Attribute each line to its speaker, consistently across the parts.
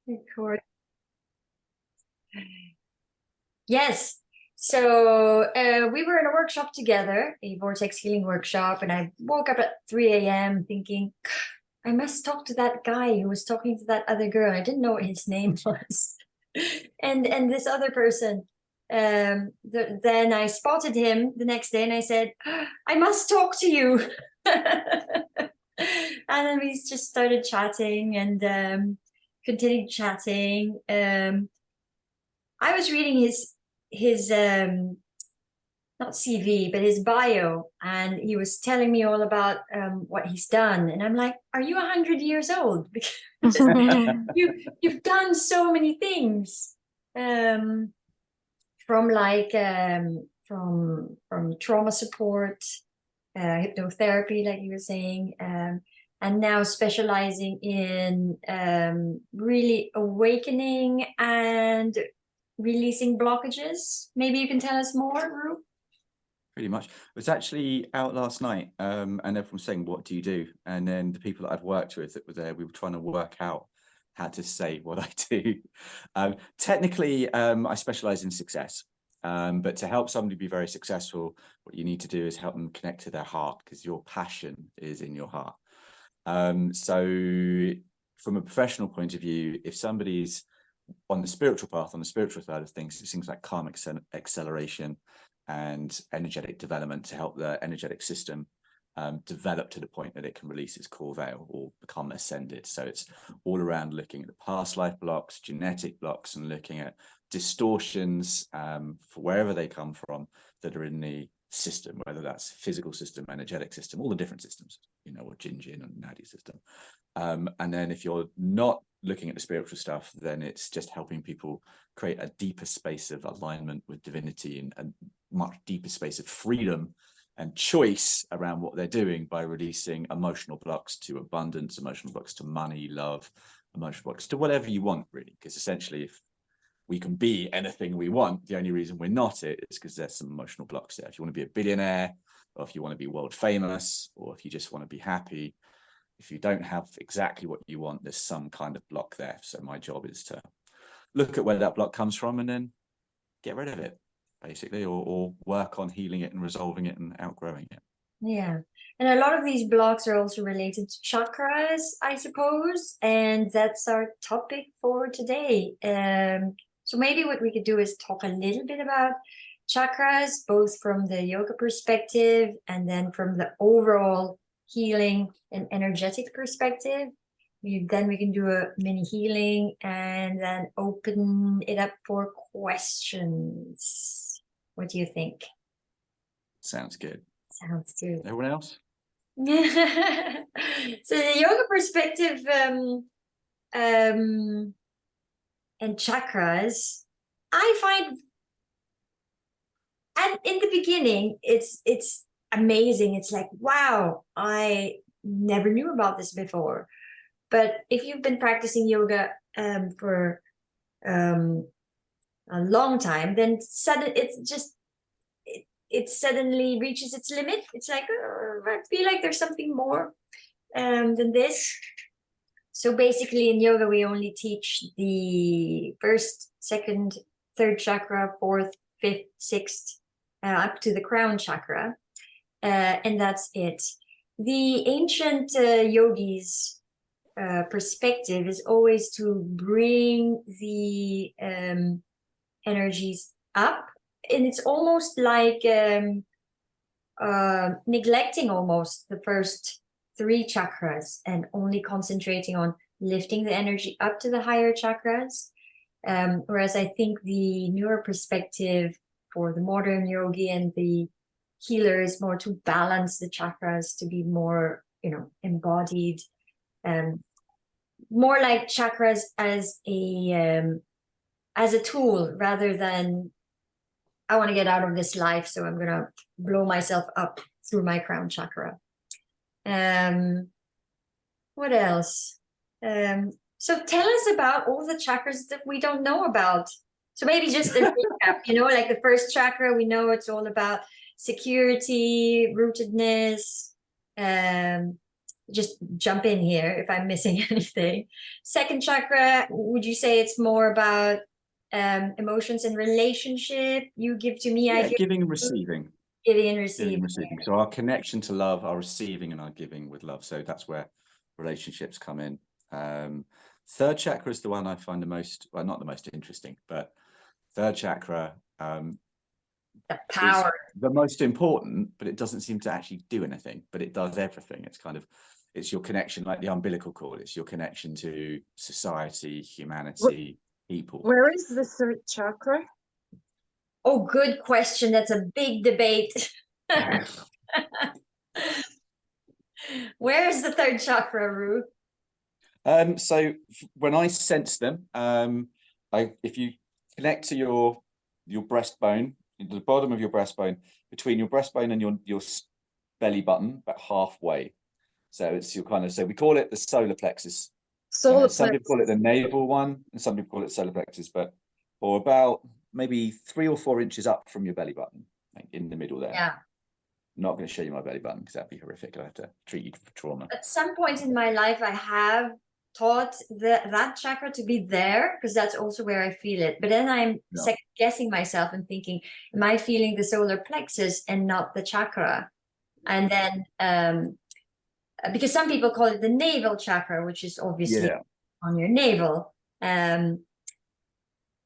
Speaker 1: Record. Yes. So we were in a workshop together, a vortex healing workshop, and I woke up at 3 a.m. thinking, I must talk to that guy who was talking to that other girl. I didn't know what his name was. and this other person. Then I spotted him the next day and I said, I must talk to you. And then we just started chatting and continued chatting. I was reading his not CV, but his bio, and he was telling me all about what he's done. And I'm like, are you 100 years old? Because you've done so many things. From trauma support, hypnotherapy, like you were saying, and now specializing in really awakening and releasing blockages. Maybe you can tell us more, Roo?
Speaker 2: Pretty much. It was actually out last night, and everyone was saying, what do you do? And then the people that I'd worked with that were there, we were trying to work out how to say what I do. Technically, I specialize in success, but to help somebody be very successful, what you need to do is help them connect to their heart, because your passion is in your heart. So from a professional point of view, if somebody's on the spiritual path, on the spiritual side of things, it's things like karmic acceleration and energetic development to help the energetic system develop to the point that it can release its core veil or become ascended. So it's all around looking at the past life blocks, genetic blocks, and looking at distortions for wherever they come from that are in the system, whether that's physical system, energetic system, all the different systems, you know, or Jin and Nadi system. And then if you're not looking at the spiritual stuff, then it's just helping people create a deeper space of alignment with divinity and a much deeper space of freedom and choice around what they're doing by releasing emotional blocks to abundance, emotional blocks to money, love, emotional blocks to whatever you want, really. Because essentially, if we can be anything we want, the only reason we're not it is because there's some emotional blocks there. If you want to be a billionaire, or if you want to be world famous, or if you just want to be happy, if you don't have exactly what you want, there's some kind of block there. So my job is to look at where that block comes from and then get rid of it, basically, or work on healing it and resolving it and outgrowing it.
Speaker 1: Yeah. And a lot of these blocks are also related to chakras, I suppose. And that's our topic for today. So maybe what we could do is talk a little bit about chakras, both from the yoga perspective and then from the overall healing and energetic perspective. Then we can do a mini healing and then open it up for questions. What do you think?
Speaker 2: Sounds good.
Speaker 1: Sounds good.
Speaker 2: Everyone else?
Speaker 1: So the yoga perspective and chakras, I find, and in the beginning, it's amazing. It's like, wow, I never knew about this before. But if you've been practicing yoga for a long time, then it suddenly reaches its limit. It's like, I feel like there's something more than this. So basically in yoga, we only teach the first, second, third chakra, fourth, fifth, sixth, up to the crown chakra. And that's it. The ancient yogis' perspective is always to bring the energies up. And it's almost like neglecting almost the first three chakras and only concentrating on lifting the energy up to the higher chakras. Whereas I think the newer perspective for the modern yogi and the healer is more to balance the chakras, to be more, you know, embodied, more like chakras as a tool rather than I want to get out of this life, so I'm gonna blow myself up through my crown chakra. What else? So tell us about all the chakras that we don't know about. So maybe just a recap, you know, like the first chakra, we know it's all about security, rootedness, just jump in here if I'm missing anything. Second chakra, would you say it's more about emotions and relationship? You give to me, I give
Speaker 2: giving and receiving.
Speaker 1: Giving and receiving.
Speaker 2: Giving and receiving. So our connection to love, our receiving and our giving with love. So that's where relationships come in. Third chakra is the one I find the most, well, not the most interesting, but third chakra
Speaker 1: the power,
Speaker 2: the most important, but it doesn't seem to actually do anything, but it does everything. It's kind of, it's your connection, like the umbilical cord. It's your connection to society, humanity, people.
Speaker 3: Where is the third chakra?
Speaker 1: Oh, good question. That's a big debate. Where is the third chakra, Roo?
Speaker 2: So when I sense them, if you connect to your breastbone, the bottom of your breastbone, between your breastbone and your belly button, about halfway. So it's your kind of, so we call it the solar plexus. Some people call it the navel one, and some people call it solar plexus, or about maybe 3 or 4 inches up from your belly button, like in the middle there.
Speaker 1: Yeah.
Speaker 2: I'm not going to show you my belly button because that'd be horrific. I have to treat you for trauma.
Speaker 1: At some point in my life, I have taught that chakra to be there because that's also where I feel it. But then I'm second guessing myself and thinking, am I feeling the solar plexus and not the chakra? And then because some people call it the navel chakra, which is obviously on your navel.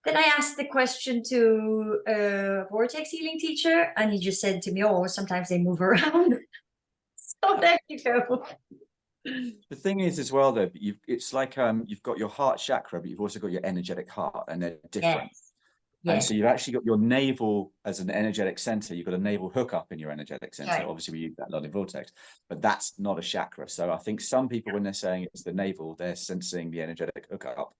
Speaker 1: Then I asked the question to a vortex healing teacher, and he just said to me, oh, sometimes they move around. So there you go.
Speaker 2: The thing is as well, though, it's like you've got your heart chakra, but you've also got your energetic heart, and they're different. And so you've actually got your navel as an energetic center. You've got a navel hookup in your energetic center. Right. Obviously, we use that a lot in vortex, but that's not a chakra. So I think some people, when they're saying it's the navel, they're sensing the energetic hookup.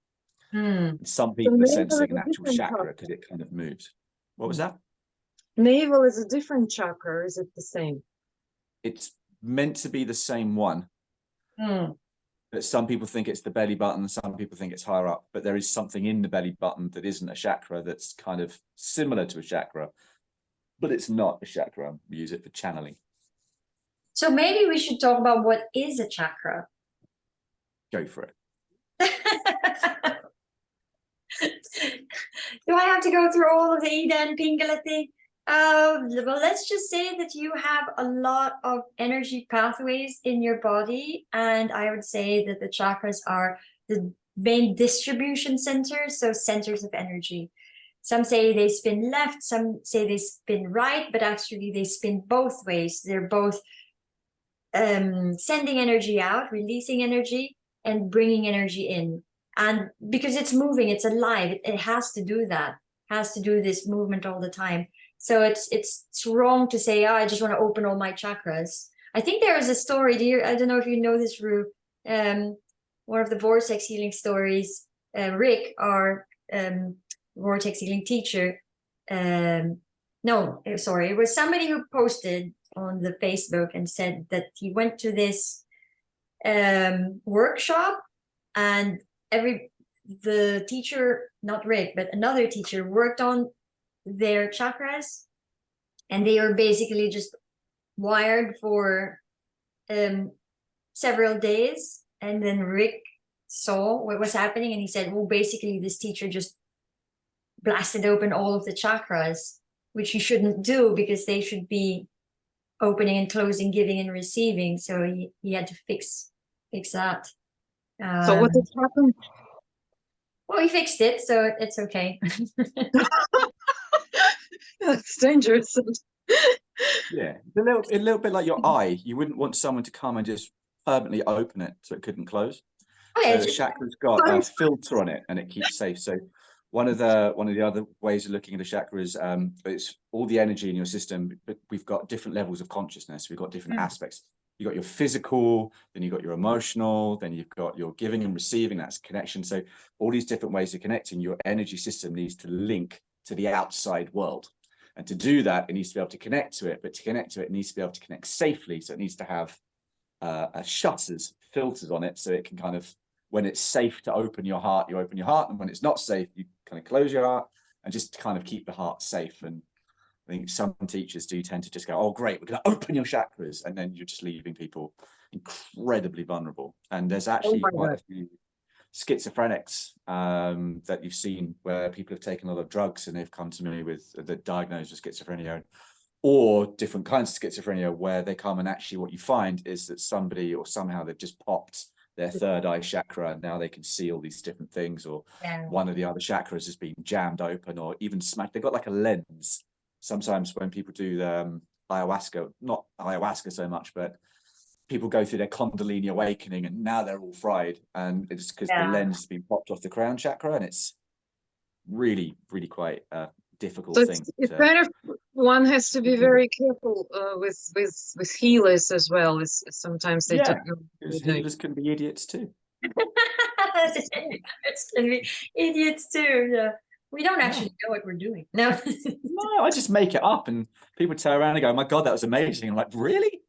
Speaker 2: Some people are sensing an actual chakra because it kind of moves. What was that?
Speaker 3: Navel is a different chakra, or is it the same?
Speaker 2: It's meant to be the same one. But some people think it's the belly button, some people think it's higher up, but there is something in the belly button that isn't a chakra that's kind of similar to a chakra, but it's not a chakra. We use it for channeling.
Speaker 1: So maybe we should talk about what is a chakra.
Speaker 2: Go for it.
Speaker 1: Do I have to go through all of the Ida and Pingala thing? Well, let's just say that you have a lot of energy pathways in your body, and I would say that the chakras are the main distribution centers, so centers of energy. Some say they spin left, some say they spin right, but actually they spin both ways. They're both sending energy out, releasing energy, and bringing energy in. And because it's moving, it's alive, it has to do that, has to do this movement all the time. So it's wrong to say, oh, I just want to open all my chakras. I think there is a story, I don't know if you know this, Roo, one of the vortex healing stories, Rick, our vortex healing teacher, no, sorry, it was somebody who posted on the Facebook and said that he went to this workshop, and the teacher, not Rick, but another teacher, worked on their chakras, and they are basically just wired for several days. And then Rick saw what was happening, and he said, well, basically this teacher just blasted open all of the chakras, which you shouldn't do because they should be opening and closing, giving and receiving. So he had to fix that.
Speaker 3: So what has happened?
Speaker 1: Well, he fixed it, so it's okay.
Speaker 3: That's dangerous.
Speaker 2: Yeah, a little bit like your eye. You wouldn't want someone to come and just permanently open it so it couldn't close.
Speaker 1: Oh, yeah,
Speaker 2: so the chakra's got a filter on it, and it keeps safe. So one of the other ways of looking at a chakra is it's all the energy in your system, but we've got different levels of consciousness. We've got different aspects. You've got your physical, then you've got your emotional, then you've got your giving and receiving, that's connection. So all these different ways of connecting, your energy system needs to link to the outside world. And to do that, it needs to be able to connect to it, but to connect to it, it needs to be able to connect safely. So it needs to have shutters, filters on it, so it can kind of, when it's safe to open your heart, you open your heart, and when it's not safe, you kind of close your heart, and just kind of keep the heart safe. And I think some teachers do tend to just go, oh, great, we're going to open your chakras. And then you're just leaving people, incredibly vulnerable. And there's actually quite a few schizophrenics that you've seen where people have taken a lot of drugs and they've come to me with the diagnosed with schizophrenia, or different kinds of schizophrenia, where they come and actually what you find is that somebody or somehow they've just popped their third eye chakra and now they can see all these different things, or one of the other chakras has been jammed open or even smacked. They've got like a lens. Sometimes when people do the ayahuasca, not ayahuasca so much, but people go through their kundalini awakening and now they're all fried, and it's because the lens has been popped off the crown chakra, and it's really, really quite a difficult
Speaker 3: So
Speaker 2: thing.
Speaker 3: it's kind of, one has to be very careful with healers as well. It's, sometimes they don't know.
Speaker 2: Because healers can be idiots too.
Speaker 1: It's can be idiots too. Yeah. We don't actually know what we're doing. No.
Speaker 2: No, I just make it up and people turn around and go, "Oh my God, that was amazing." I'm like, really?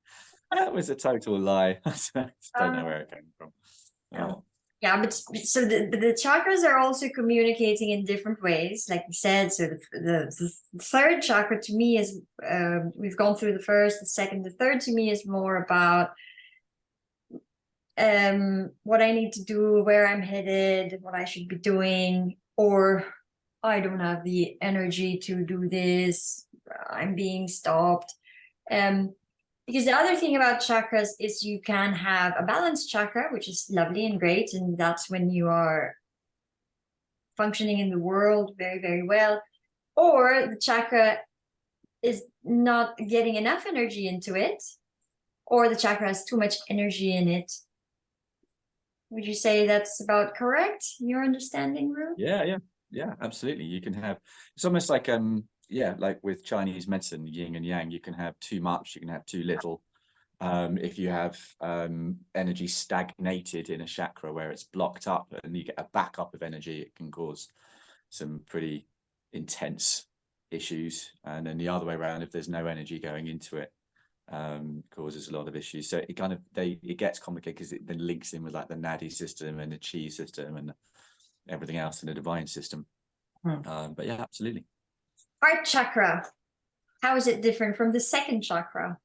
Speaker 2: That was a total lie. I just don't know where it came from.
Speaker 1: Yeah, but so the chakras are also communicating in different ways, like we said. So the third chakra to me is, we've gone through the first, the second, the third to me is more about what I need to do, where I'm headed, what I should be doing, or I don't have the energy to do this, I'm being stopped. Because the other thing about chakras is you can have a balanced chakra, which is lovely and great, and that's when you are functioning in the world very, very well. Or the chakra is not getting enough energy into it, or the chakra has too much energy in it. Would you say that's about correct, your understanding, Roo?
Speaker 2: Yeah, absolutely. You can have, it's almost like like with Chinese medicine, yin and yang, you can have too much, you can have too little. If you have energy stagnated in a chakra where it's blocked up and you get a backup of energy, it can cause some pretty intense issues. And then the other way around, if there's no energy going into it, causes a lot of issues. So it kind of, it gets complicated because it then links in with like the nadi system and the chi system and everything else in the divine system. But yeah, absolutely.
Speaker 1: Heart chakra, how is it different from the second chakra?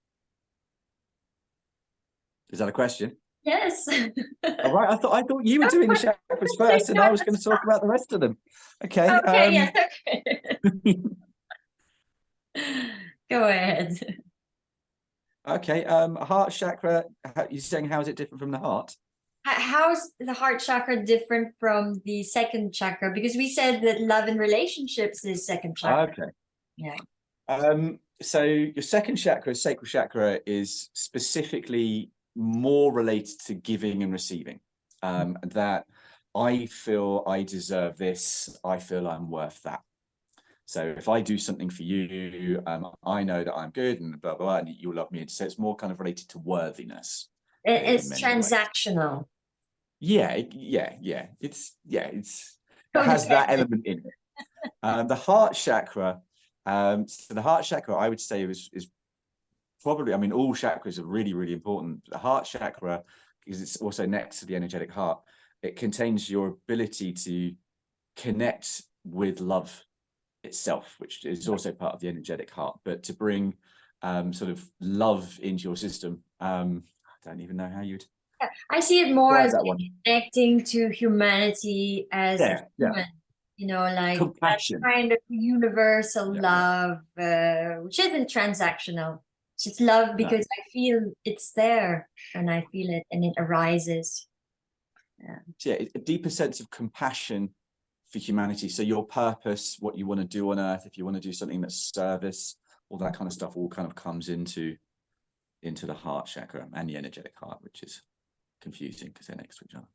Speaker 2: Is that a question?
Speaker 1: Yes.
Speaker 2: All right, I thought you were doing the chakras first and I was going to talk about the rest of them. Okay.
Speaker 1: Okay, yes, okay. Go ahead.
Speaker 2: Okay, heart chakra, you're saying how is it different from the heart?
Speaker 1: How's the heart chakra different from the second chakra? Because we said that love and relationships is second chakra.
Speaker 2: Okay.
Speaker 1: Yeah.
Speaker 2: So your second chakra, sacral chakra, is specifically more related to giving and receiving. That I feel I deserve this, I feel I'm worth that. So if I do something for you, I know that I'm good and blah, blah, blah, and you'll love me. So it's more kind of related to worthiness.
Speaker 1: It's transactional.
Speaker 2: It has that element in it. The heart chakra, so the heart chakra, I would say is probably, I mean, all chakras are really, really important. The heart chakra, because it's also next to the energetic heart, it contains your ability to connect with love itself, which is also part of the energetic heart, but to bring sort of love into your system. I don't even know how you'd.
Speaker 1: I see it more as connecting to humanity as a human, you know, like compassion. That kind of universal love, which isn't transactional. It's just love because I feel it's there and I feel it and it arises.
Speaker 2: So a deeper sense of compassion for humanity. So your purpose, what you want to do on earth, if you want to do something that's service, all that kind of stuff all kind of comes into the heart chakra and the energetic heart, which is confusing because they're next to each other.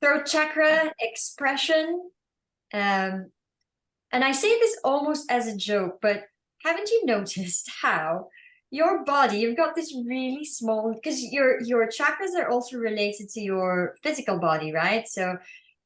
Speaker 1: Throat chakra, expression. And I say this almost as a joke, but haven't you noticed how your body, you've got this really small, because your chakras are also related to your physical body, right? So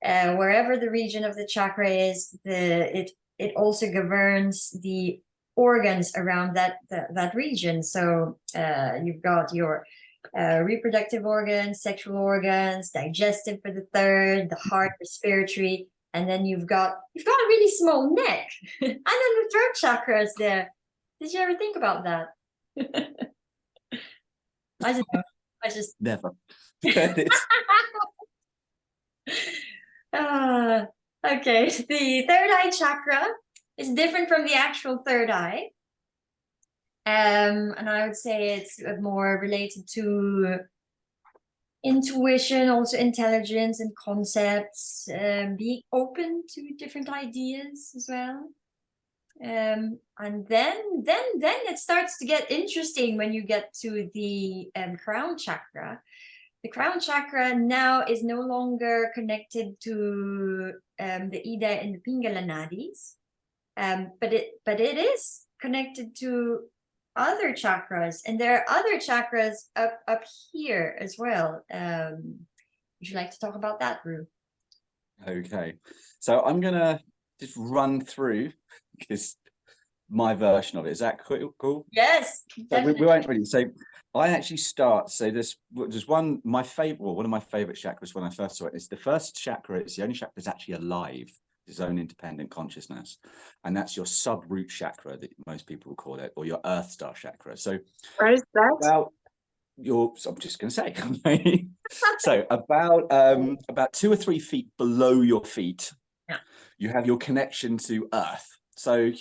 Speaker 1: wherever the region of the chakra is, it also governs the organs around that region. So you've got your reproductive organs, sexual organs, digestive for the third, the heart, respiratory, and then you've got a really small neck, and then the throat chakra is there. Did you ever think about that? I don't know. I just
Speaker 2: Never.
Speaker 1: okay. The third eye chakra is different from the actual third eye. And I would say it's more related to intuition, also intelligence and concepts, being open to different ideas as well. And then it starts to get interesting when you get to the crown chakra. The crown chakra now is no longer connected to the Ida and the Pingala nadis, but it is connected to other chakras, and there are other chakras up here as well. Would you like to talk about that, Roo?
Speaker 2: Okay, so I'm gonna just run through because my version of it, is that cool?
Speaker 1: Yes,
Speaker 2: we won't really. So I actually start. So there's one of my favorite chakras when I first saw it. It's the first chakra. It's the only chakra that's actually alive, its own independent consciousness, and that's your sub-root chakra that most people will call it, or your Earth Star chakra. So
Speaker 3: Where is that?
Speaker 2: well, I'm just going to say. So about 2 or 3 feet below your feet,
Speaker 1: yeah,
Speaker 2: you have your connection to Earth. So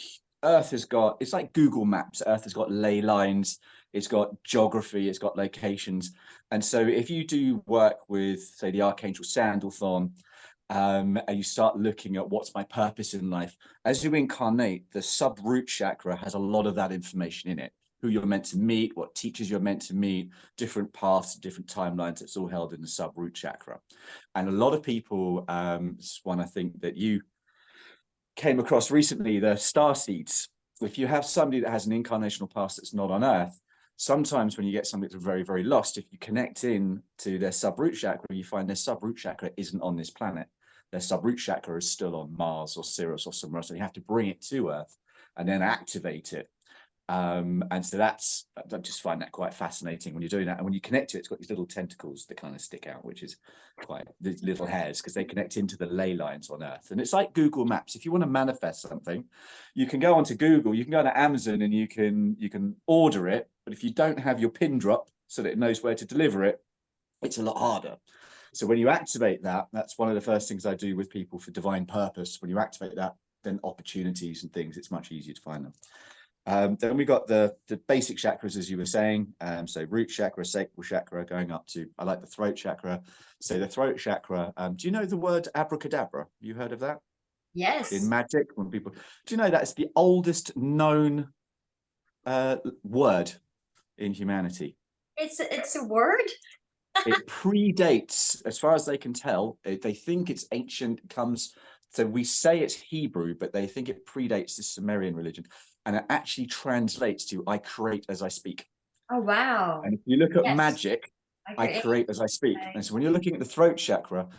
Speaker 2: Earth has got, it's like Google Maps. Earth has got ley lines, it's got geography, it's got locations. And so if you do work with, say, the Archangel Sandalphon, and you start looking at what's my purpose in life, as you incarnate, the sub-root chakra has a lot of that information in it. Who you're meant to meet, what teachers you're meant to meet, different paths, different timelines. It's all held in the sub-root chakra. And a lot of people, it's one I think that you came across recently, the star seeds. If you have somebody that has an incarnational past that's not on Earth, sometimes when you get somebody that's very, very lost, if you connect in to their sub-root chakra, you find their sub-root chakra isn't on this planet. Their sub-root chakra is still on Mars or Sirius or somewhere else. So you have to bring it to Earth and then activate it. And so I just find that quite fascinating when you're doing that. And when you connect to it, it's got these little tentacles that kind of stick out, which is quite these little hairs, because they connect into the ley lines on Earth. And it's like Google Maps. If you want to manifest something, you can go onto Google, you can go to Amazon, and you can order it. But if you don't have your pin drop so that it knows where to deliver it, it's a lot harder. So when you activate that, that's one of the first things I do with people for divine purpose. When you activate that, then opportunities and things, it's much easier to find them. Then we got the basic chakras, as you were saying. So root chakra, sacral chakra, going up to, I like the throat chakra. So the throat chakra, do you know the word abracadabra? You heard of that?
Speaker 1: yes.
Speaker 2: In magic, when people, do you know that's the oldest known word in humanity?
Speaker 1: It's a word.
Speaker 2: It predates, as far as they can tell, they think it's ancient, comes, so we say it's Hebrew, but they think it predates the Sumerian religion. And it actually translates to I create as I speak.
Speaker 1: Oh, wow.
Speaker 2: And if you look at
Speaker 1: Yes.
Speaker 2: magic, I create as I speak. Okay. And so when you're looking at the throat chakra,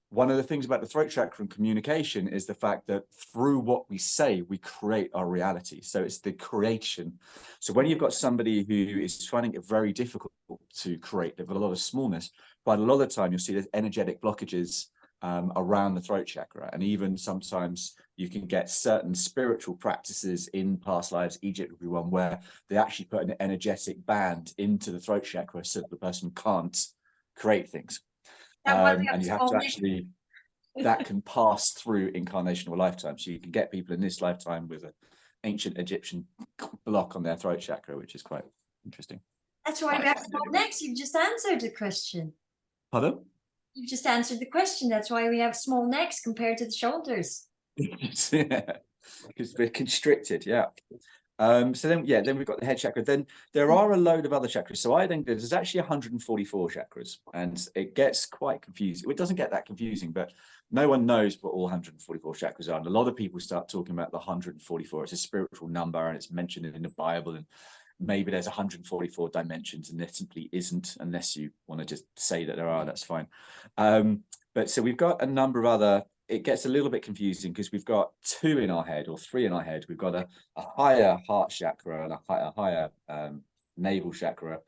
Speaker 2: one of the things about the throat chakra and communication is the fact that through what we say, we create our reality. So it's the creation. So when you've got somebody who is finding it very difficult to create, they've got a lot of smallness, but a lot of the time you'll see there's energetic blockages around the throat chakra. And even sometimes you can get certain spiritual practices in past lives, Egypt would be one, where they actually put an energetic band into the throat chakra so that the person can't create things. And you have to actually, that can pass through incarnation or lifetime. So you can get people in this lifetime with an ancient Egyptian block on their throat chakra, which is quite interesting.
Speaker 1: That's why we have small necks. You've just answered the question.
Speaker 2: Pardon?
Speaker 1: You've just answered the question. That's why we have small necks compared to the shoulders.
Speaker 2: Yeah, because we're constricted. Yeah. So then we've got the head chakra. Then there are a load of other chakras. So I think there's actually 144 chakras, and it gets quite confusing. It doesn't get that confusing, but no one knows what all 144 chakras are. And a lot of people start talking about the 144. It's a spiritual number, and it's mentioned in the Bible, and maybe there's 144 dimensions, and there simply isn't, unless you want to just say that there are. That's fine. But so we've got a number of other. It gets a little bit confusing because we've got 2 in our head or 3 in our head. We've got a higher heart chakra and a higher navel chakra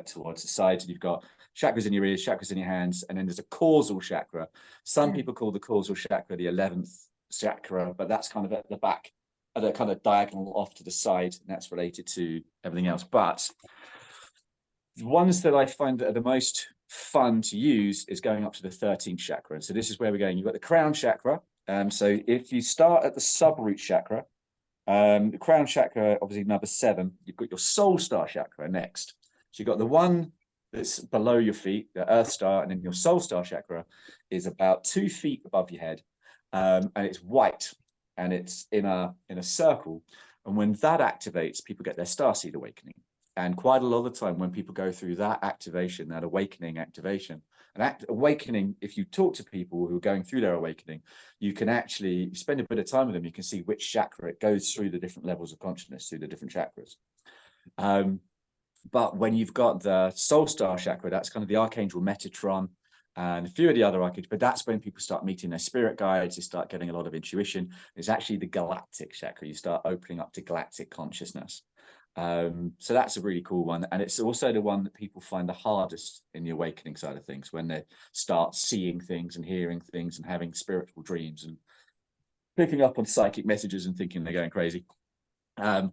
Speaker 2: towards the sides. And you've got chakras in your ears, chakras in your hands, and then there's a causal chakra. Some people call the causal chakra the 11th chakra, but that's kind of at the back, at a kind of diagonal off to the side, and that's related to everything else. But The ones that I find that are the most fun to use is going up to the 13th chakra. And so this is where we're going. You've got the crown chakra. So if you start at the sub-root chakra, the crown chakra, obviously number 7, you've got your soul star chakra next. So you've got the one that's below your feet, the earth star, and then your soul star chakra is about 2 feet above your head. And it's white, and it's in a circle. And when that activates, people get their starseed awakening. And quite a lot of the time when people go through that activation, that awakening activation, awakening, if you talk to people who are going through their awakening, you can actually spend a bit of time with them. You can see which chakra it goes through, the different levels of consciousness, through the different chakras. But when you've got the soul star chakra, that's kind of the archangel Metatron and a few of the other archangels, but that's when people start meeting their spirit guides, they start getting a lot of intuition. It's actually the galactic chakra. You start opening up to galactic consciousness. So that's a really cool one. And it's also the one that people find the hardest in the awakening side of things, when they start seeing things and hearing things and having spiritual dreams and picking up on psychic messages and thinking they're going crazy. So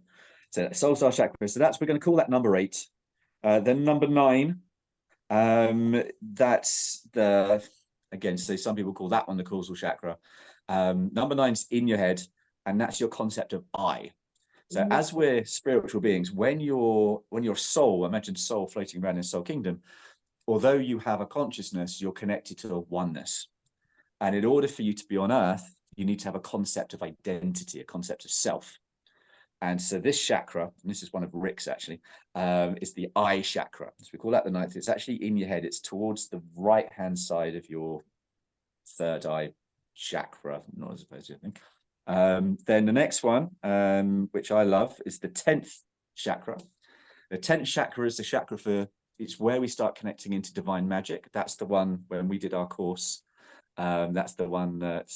Speaker 2: soul star chakra. So that's, we're going to call that number 8. Then number 9, that's the, again, so some people call that one the causal chakra. Number 9's in your head, and that's your concept of I. So as we're spiritual beings, when your soul, I mentioned soul floating around in soul kingdom, although you have a consciousness, you're connected to a oneness. And in order for you to be on earth, you need to have a concept of identity, a concept of self. And so this chakra, and this is one of Rick's actually, is the I chakra. So we call that the 9th. It's actually in your head. It's towards the right-hand side of your third eye chakra, not as opposed to, I think. Then the next one, which I love, is the 10th chakra. The 10th chakra is the chakra for, it's where we start connecting into divine magic. That's the one when we did our course. That's the one that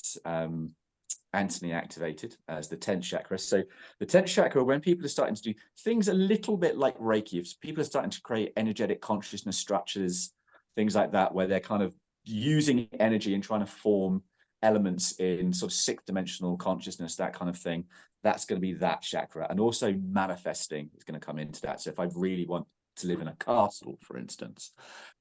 Speaker 2: Anthony activated as the 10th chakra. So the 10th chakra, when people are starting to do things a little bit like Reiki, if people are starting to create energetic consciousness structures, things like that, where they're kind of using energy and trying to form elements in sort of 6th dimensional consciousness, that kind of thing, that's going to be that chakra. And also manifesting is going to come into that. So if I really want to live in a castle, for instance,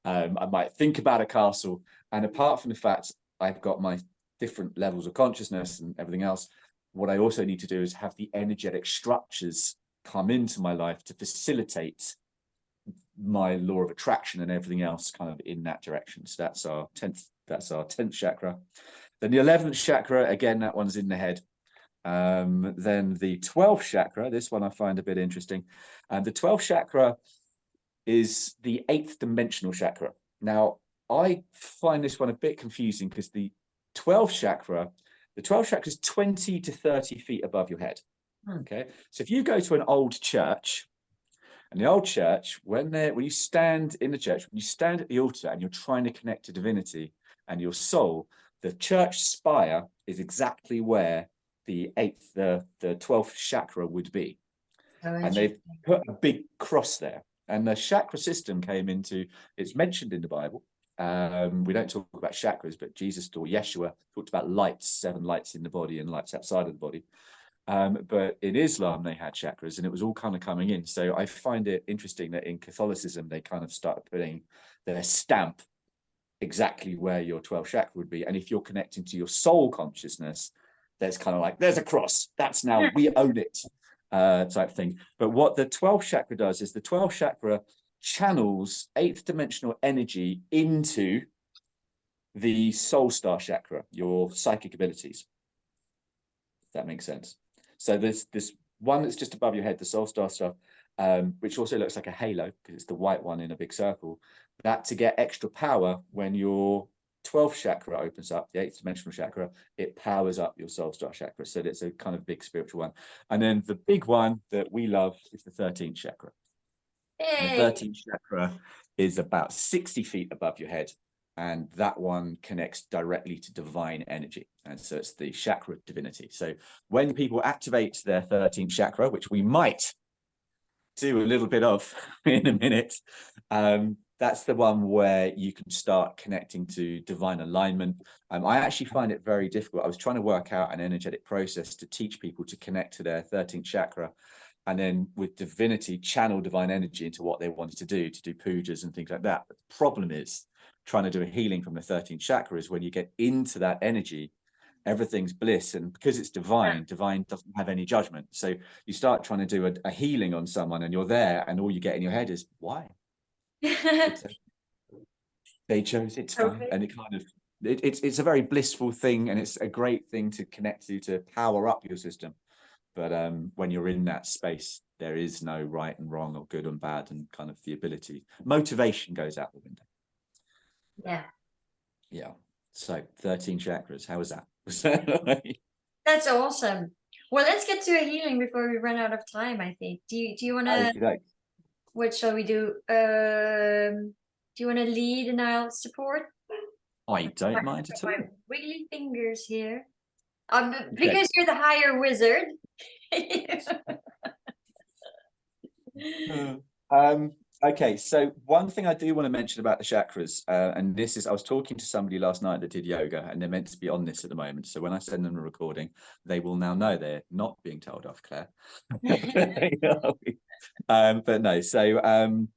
Speaker 2: I might think about a castle, and apart from the fact I've got my different levels of consciousness and everything else, what I also need to do is have the energetic structures come into my life to facilitate my law of attraction and everything else kind of in that direction. So that's our 10th chakra. Then the 11th chakra, again, that one's in the head. Then the 12th chakra, this one I find a bit interesting. And the 12th chakra is the 8th dimensional chakra. Now, I find this one a bit confusing because the 12th chakra is 20 to 30 feet above your head. Okay, so if you go to an old church, and the old church, when you stand in the church, when you stand at the altar and you're trying to connect to divinity and your soul, the church spire is exactly where the 12th chakra would be. And they've put a big cross there. And the chakra system came into, it's mentioned in the Bible. We don't talk about chakras, but Jesus or Yeshua talked about lights, 7 lights in the body and lights outside of the body. But in Islam, they had chakras, and it was all kind of coming in. So I find it interesting that in Catholicism, they kind of started putting their stamp exactly where your 12th chakra would be. And if you're connecting to your soul consciousness, there's kind of like, there's a cross. That's now, we own it type thing. But what the 12th chakra does is the 12th chakra channels 8th dimensional energy into the soul star chakra, your psychic abilities. If that makes sense. So there's this one that's just above your head, the soul star stuff, which also looks like a halo because it's the white one in a big circle. That to get extra power, when your 12th chakra opens up, the 8th dimensional chakra, it powers up your soul star chakra. So it's a kind of big spiritual one. And then the big one that we love is the 13th chakra. The 13th chakra is about 60 feet above your head. And that one connects directly to divine energy. And so it's the chakra of divinity. So when people activate their 13th chakra, which we might do a little bit of in a minute, that's the one where you can start connecting to divine alignment. I actually find it very difficult. I was trying to work out an energetic process to teach people to connect to their 13th chakra. and then with divinity, channel divine energy into what they wanted to do pujas and things like that. But the problem is trying to do a healing from the 13 chakras. When you get into that energy, everything's bliss, and because it's divine, divine doesn't have any judgment. So you start trying to do a healing on someone, and you're there, and all you get in your head is, why? They chose, it's fine. And it kind of, it's a very blissful thing, and it's a great thing to connect to power up your system. But when you're in that space, there is no right and wrong or good and bad, and kind of the ability, motivation goes out the window. Yeah. So 13 chakras, how was that?
Speaker 1: That's awesome. Well, let's get to a healing before we run out of time, I think. Do you want to, what shall we do? Do you want to lead and I'll support?
Speaker 2: I don't mind at all.
Speaker 1: Wiggly fingers here. Because you're the higher wizard.
Speaker 2: Okay, so one thing I do want to mention about the chakras, and this is, I was talking to somebody last night that did yoga, and they're meant to be on this at the moment. So when I send them a recording, they will now know they're not being told off, Claire. But no, so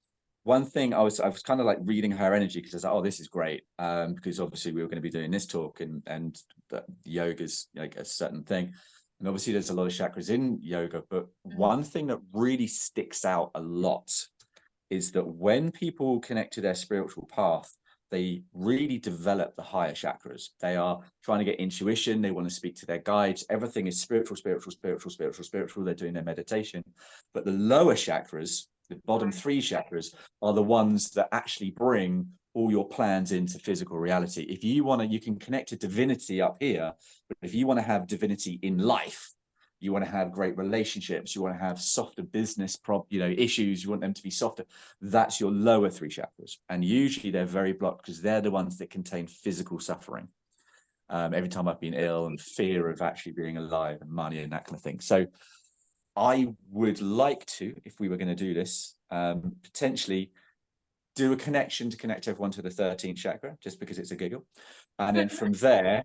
Speaker 2: one thing I was kind of like reading her energy, because I was like, oh, this is great, because obviously we were going to be doing this talk, and yoga's like a certain thing. And obviously there's a lot of chakras in yoga, but one thing that really sticks out a lot is that when people connect to their spiritual path, they really develop the higher chakras. They are trying to get intuition. They want to speak to their guides. Everything is spiritual, spiritual, spiritual, spiritual, spiritual. They're doing their meditation. But the lower chakras, the bottom 3 chakras, are the ones that actually bring all your plans into physical reality. If you want to, you can connect to divinity up here, but if you want to have divinity in life, you want to have great relationships, you want to have softer business issues, you want them to be softer, that's your lower 3 chakras. And usually they're very blocked because they're the ones that contain physical suffering. Every time I've been ill, and fear of actually being alive, and money and that kind of thing. So I would like to, if we were going to do this, potentially do a connection to connect everyone to the 13th chakra, just because it's a giggle. And then from there,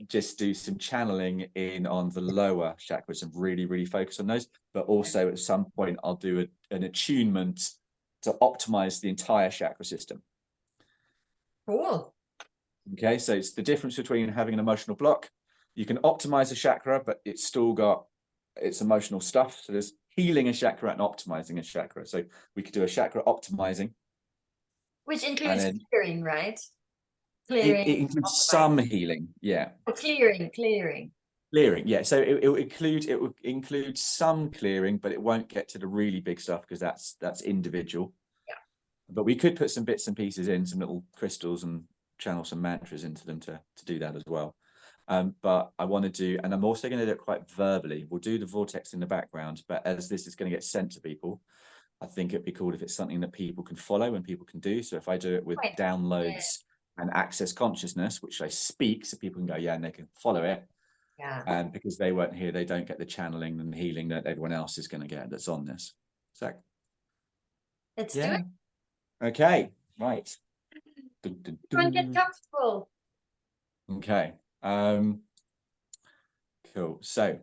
Speaker 2: just do some channeling in on the lower chakras and really, really focus on those. But also at some point, I'll do an attunement to optimize the entire chakra system.
Speaker 1: Cool.
Speaker 2: Okay, so it's the difference between having an emotional block. You can optimize a chakra, but it's still got its emotional stuff. So there's healing a chakra and optimizing a chakra. So we could do a chakra optimizing.
Speaker 1: Which includes clearing, right? Clearing.
Speaker 2: It includes some healing, yeah.
Speaker 1: Clearing.
Speaker 2: Yeah. So it will include some clearing, but it won't get to the really big stuff because that's individual.
Speaker 1: Yeah.
Speaker 2: But we could put some bits and pieces in, some little crystals, and channel some mantras into them to do that as well. But I want to do, and I'm also going to do it quite verbally. We'll do the vortex in the background, but as this is going to get sent to people, I think it'd be cool if it's something that people can follow and people can do. So if I do it with downloads and access consciousness, which I speak, so people can go, yeah, and they can follow it. Yeah. And because they weren't here, they don't get the channeling and the healing that everyone else is going to get that's on this. So
Speaker 1: let's do it.
Speaker 2: Okay, right.
Speaker 1: Everyone get comfortable.
Speaker 2: Okay. Cool. So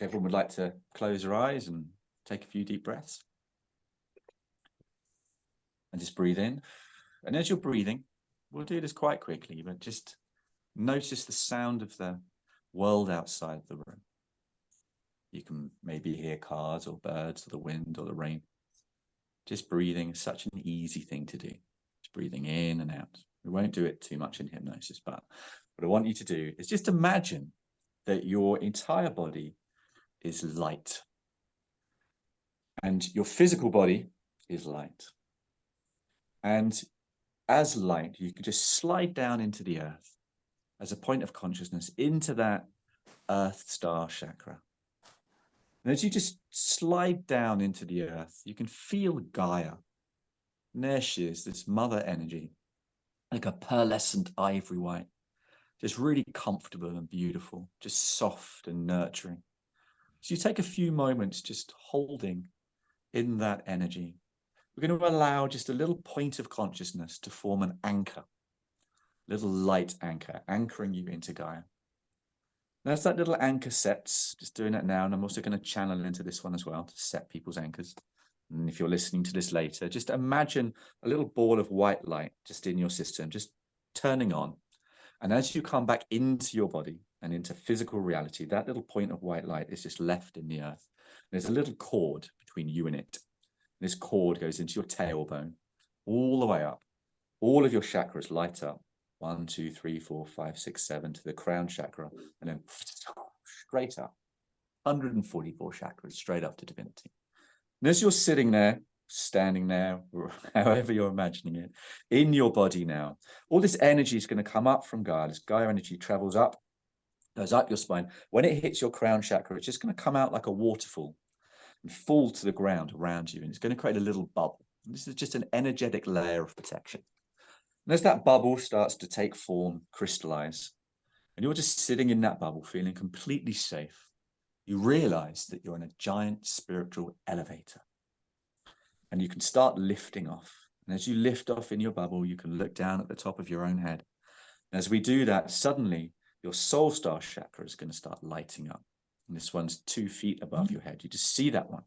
Speaker 2: everyone would like to close their eyes and take a few deep breaths. And just breathe in. And as you're breathing, we'll do this quite quickly, but just notice the sound of the world outside the room. You can maybe hear cars or birds or the wind or the rain. Just breathing is such an easy thing to do. Just breathing in and out. We won't do it too much in hypnosis, but what I want you to do is just imagine that your entire body is light. And your physical body is light. And as light, you can just slide down into the earth as a point of consciousness into that earth star chakra. And as you just slide down into the earth, you can feel Gaia. And there she is, this mother energy, like a pearlescent ivory white, just really comfortable and beautiful, just soft and nurturing. So you take a few moments just holding in that energy. We're going to allow just a little point of consciousness to form an anchor, little light anchor, anchoring you into Gaia. That's that little anchor sets, just doing that now. And I'm also going to channel into this one as well to set people's anchors. And if you're listening to this later, just imagine a little ball of white light just in your system, just turning on. And as you come back into your body and into physical reality, that little point of white light is just left in the earth. There's a little cord between you and it. This cord goes into your tailbone, all the way up. All of your chakras light up. 1, 2, 3, 4, 5, 6, 7 to the crown chakra, and then straight up. 144 chakras straight up to divinity. And as you're sitting there, standing there, or however you're imagining it, in your body now, all this energy is going to come up from Gaia. This Gaia energy travels up, goes up your spine. When it hits your crown chakra, it's just going to come out like a waterfall and fall to the ground around you. And it's going to create a little bubble. And this is just an energetic layer of protection. And as that bubble starts to take form, crystallize, and you're just sitting in that bubble, feeling completely safe, you realize that you're in a giant spiritual elevator. And you can start lifting off. And as you lift off in your bubble, you can look down at the top of your own head. And as we do that, suddenly your soul star chakra is going to start lighting up. And this one's 2 feet above your head. You just see that one.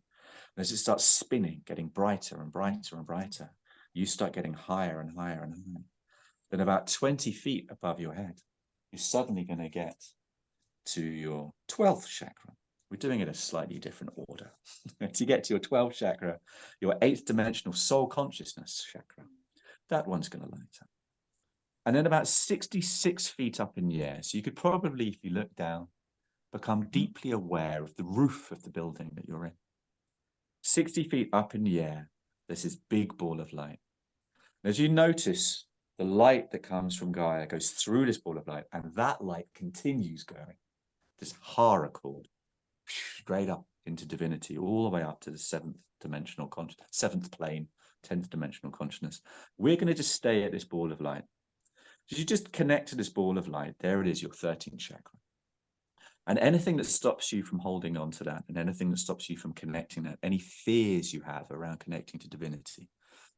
Speaker 2: And as it starts spinning, getting brighter and brighter and brighter, you start getting higher and higher and higher. Then about 20 feet above your head, you're suddenly going to get to your 12th chakra. We're doing it a slightly different order. To get to your 12th chakra, your 8th dimensional soul consciousness chakra, that one's going to light up. And then about 66 feet up in the air, so you could probably, if you look down, become deeply aware of the roof of the building that you're in. 60 feet up in the air, there's this big ball of light. As you notice, the light that comes from Gaia goes through this ball of light, and that light continues going. This hara cord, straight up into divinity, all the way up to the 7th dimensional consciousness, 7th plane, 10th dimensional consciousness. We're going to just stay at this ball of light. So you just connect to this ball of light. There it is, your 13th chakra. And anything that stops you from holding on to that, and anything that stops you from connecting that, any fears you have around connecting to divinity,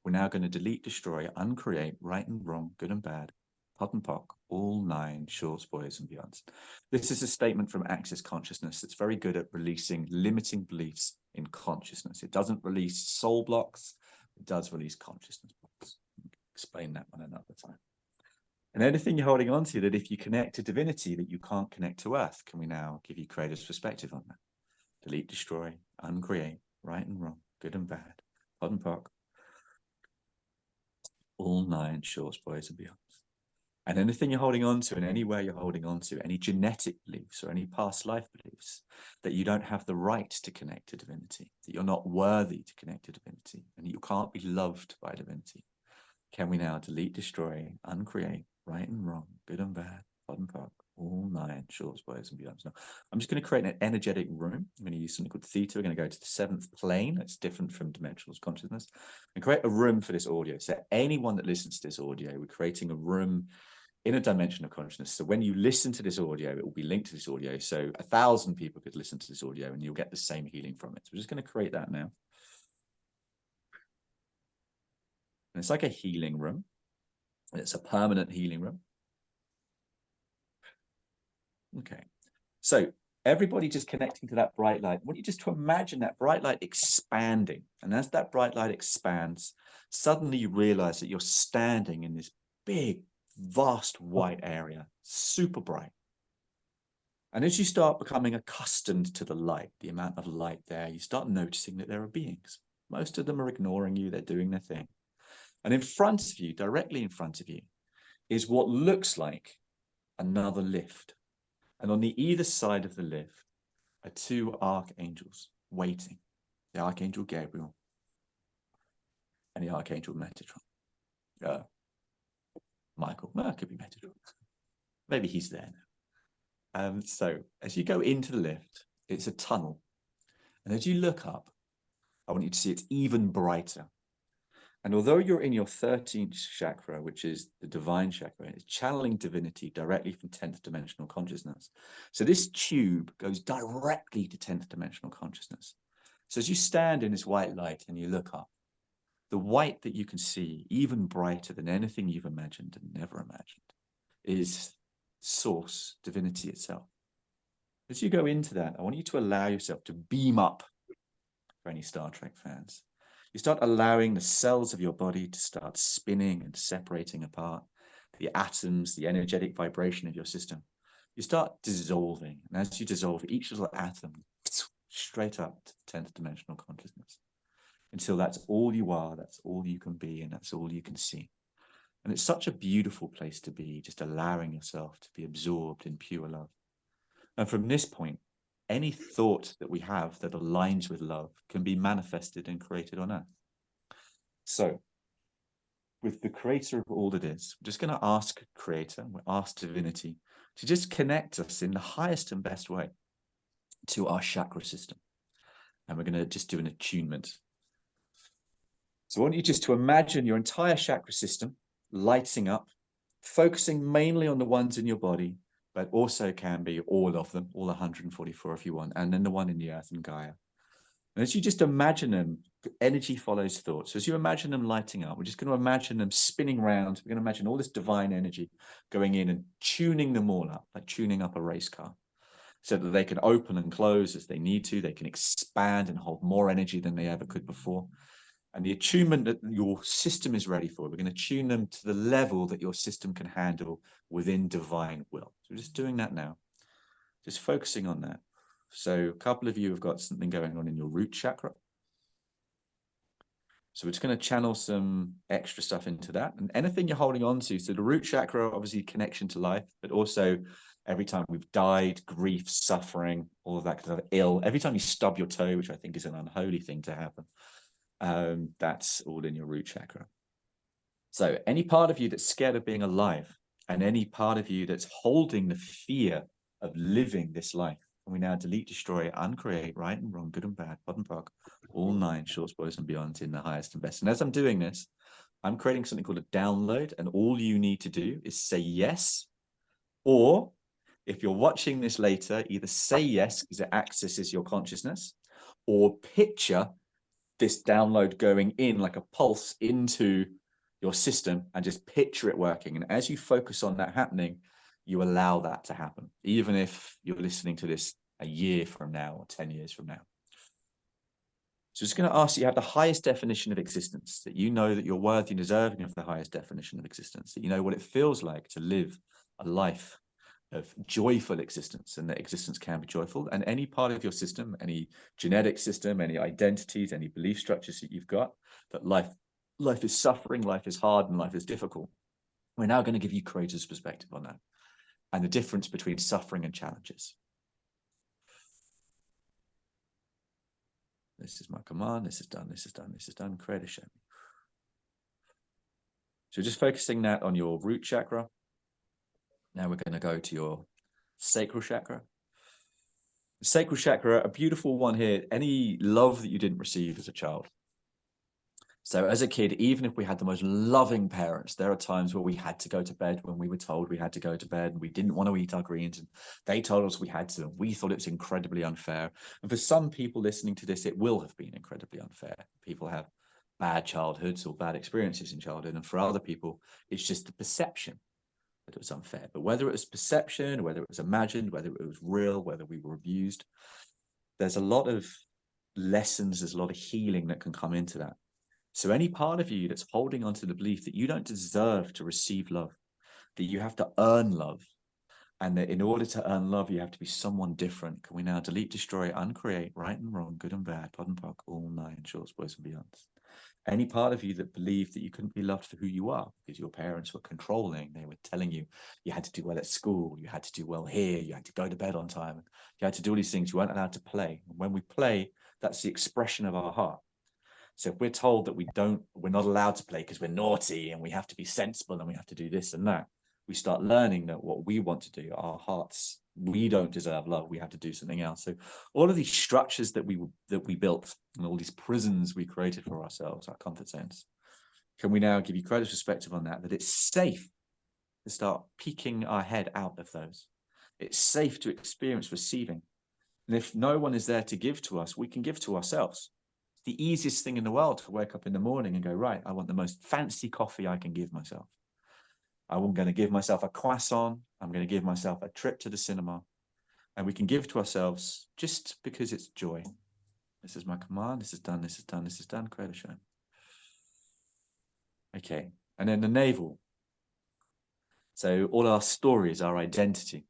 Speaker 2: we're now going to delete, destroy, uncreate, right and wrong, good and bad, pot and pock, all 9, shorts, boys and beyonds. This is a statement from Access Consciousness that's very good at releasing limiting beliefs in consciousness. It doesn't release soul blocks, it does release consciousness blocks. Explain that one another time. And anything you're holding on to that if you connect to divinity that you can't connect to earth, can we now give you creator's perspective on that? Delete, destroy, uncreate, right and wrong, good and bad, pot and pock, all 9 shorts, boys and beyonds. And anything you're holding on to, and anywhere you're holding on to, any genetic beliefs or any past life beliefs that you don't have the right to connect to divinity, that you're not worthy to connect to divinity, and that you can't be loved by divinity, can we now delete, destroy, uncreate, right and wrong, good and bad, pot and pock, all 9 shorts, boys and beyonds. Now, I'm just going to create an energetic room. I'm going to use something called theta. We're going to go to the 7th plane. That's different from dimensional consciousness. And create a room for this audio. So anyone that listens to this audio, we're creating a room in a dimension of consciousness. So when you listen to this audio, it will be linked to this audio. So 1,000 people could listen to this audio and you'll get the same healing from it. So we're just going to create that now. And it's like a healing room. It's a permanent healing room. Okay. So everybody just connecting to that bright light. I want you just to imagine that bright light expanding. And as that bright light expands, suddenly you realize that you're standing in this big, vast white area, super bright. And as you start becoming accustomed to the light, the amount of light there, you start noticing that there are beings. Most of them are ignoring you. They're doing their thing. And in front of you, directly in front of you, is what looks like another lift. And on the either side of the lift are 2 archangels waiting. The Archangel Gabriel and the Archangel Metatron. Michael, no, it could be Metatron. Maybe he's there now. So as you go into the lift, it's a tunnel. And as you look up, I want you to see it's even brighter. And although you're in your 13th chakra, which is the divine chakra, it's channeling divinity directly from 10th dimensional consciousness. So this tube goes directly to 10th dimensional consciousness. So as you stand in this white light and you look up, the white that you can see, even brighter than anything you've imagined and never imagined, is source, divinity itself. As you go into that, I want you to allow yourself to beam up. For any Star Trek fans, you start allowing the cells of your body to start spinning and separating apart, the atoms, the energetic vibration of your system. You start dissolving, and as you dissolve, each little atom straight up to the 10th dimensional consciousness, until that's all you are, that's all you can be, and that's all you can see. And it's such a beautiful place to be, just allowing yourself to be absorbed in pure love. And from this point, any thought that we have that aligns with love can be manifested and created on earth. So, with the creator of all that is, we're just going to ask creator, we'll ask divinity to just connect us in the highest and best way to our chakra system. And we're going to just do an attunement. So I want you just to imagine your entire chakra system lighting up, focusing mainly on the ones in your body, but also can be all of them, all 144 if you want, and then the one in the earth and Gaia. And as you just imagine them, energy follows thought. So as you imagine them lighting up, we're just going to imagine them spinning around. We're going to imagine all this divine energy going in and tuning them all up, like tuning up a race car, so that they can open and close as they need to. They can expand and hold more energy than they ever could before. And the attunement that your system is ready for, we're going to tune them to the level that your system can handle within divine will. So we're just doing that now, just focusing on that. So a couple of you have got something going on in your root chakra. So we're just going to channel some extra stuff into that. And anything you're holding on to, so the root chakra, obviously connection to life, but also every time we've died, grief, suffering, all of that kind of ill, every time you stub your toe, which I think is an unholy thing to happen, that's all in your root chakra. So any part of you that's scared of being alive, and any part of you that's holding the fear of living this life, and we now delete, destroy, uncreate, right and wrong, good and bad, pod and poc, all 9 shorts, boys and beyonds in the highest and best. And as I'm doing this, I'm creating something called a download, and all you need to do is say yes, or if you're watching this later, either say yes because it accesses your consciousness, or picture this download going in like a pulse into your system and just picture it working. And as you focus on that happening, you allow that to happen, even if you're listening to this a year from now or 10 years from now. So it's going to ask you to have the highest definition of existence, that you know that you're worthy and deserving of the highest definition of existence, that you know what it feels like to live a life of joyful existence, and that existence can be joyful. And any part of your system, any genetic system, any identities, any belief structures that you've got, that life is suffering, life is hard, and life is difficult. We're now going to give you creator's perspective on that and the difference between suffering and challenges. This is my command. This is done. This is done. This is done. Creator, show me. So just focusing that on your root chakra. Now we're going to go to your sacral chakra. The sacral chakra, a beautiful one here. Any love that you didn't receive as a child. So as a kid, even if we had the most loving parents, there are times where we had to go to bed when we were told we had to go to bed, and we didn't want to eat our greens, and they told us we had to, and we thought it was incredibly unfair. And for some people listening to this, it will have been incredibly unfair. People have bad childhoods or bad experiences in childhood, and for other people, it's just the perception that it was unfair. But whether it was perception, whether it was imagined, whether it was real, whether we were abused, there's a lot of lessons, there's a lot of healing that can come into that. So any part of you that's holding on to the belief that you don't deserve to receive love, that you have to earn love, and that in order to earn love, you have to be someone different, can we now delete, destroy, uncreate, right and wrong, good and bad, pod and poc, all 9 shorts, boys and beyonds. Any part of you that believed that you couldn't be loved for who you are because your parents were controlling, they were telling you you had to do well at school, you had to do well here, you had to go to bed on time, you had to do all these things, you weren't allowed to play. And when we play, that's the expression of our heart. So if we're told that we're not allowed to play because we're naughty and we have to be sensible and we have to do this and that, we start learning that what we want to do, our hearts, we don't deserve love, we have to do something else. So all of these structures that we built and all these prisons we created for ourselves, our comfort zones, can we now give you creative perspective on that it's safe to start peeking our head out of those. It's safe to experience receiving. And if no one is there to give to us, we can give to ourselves. The easiest thing in the world to wake up in the morning and go, right, I want the most fancy coffee I can give myself. I'm going to give myself a croissant. I'm going to give myself a trip to the cinema. And we can give to ourselves just because it's joy. This is my command. This is done. This is done. This is done. Create a show. Okay. And then the navel. So all our stories, our identity.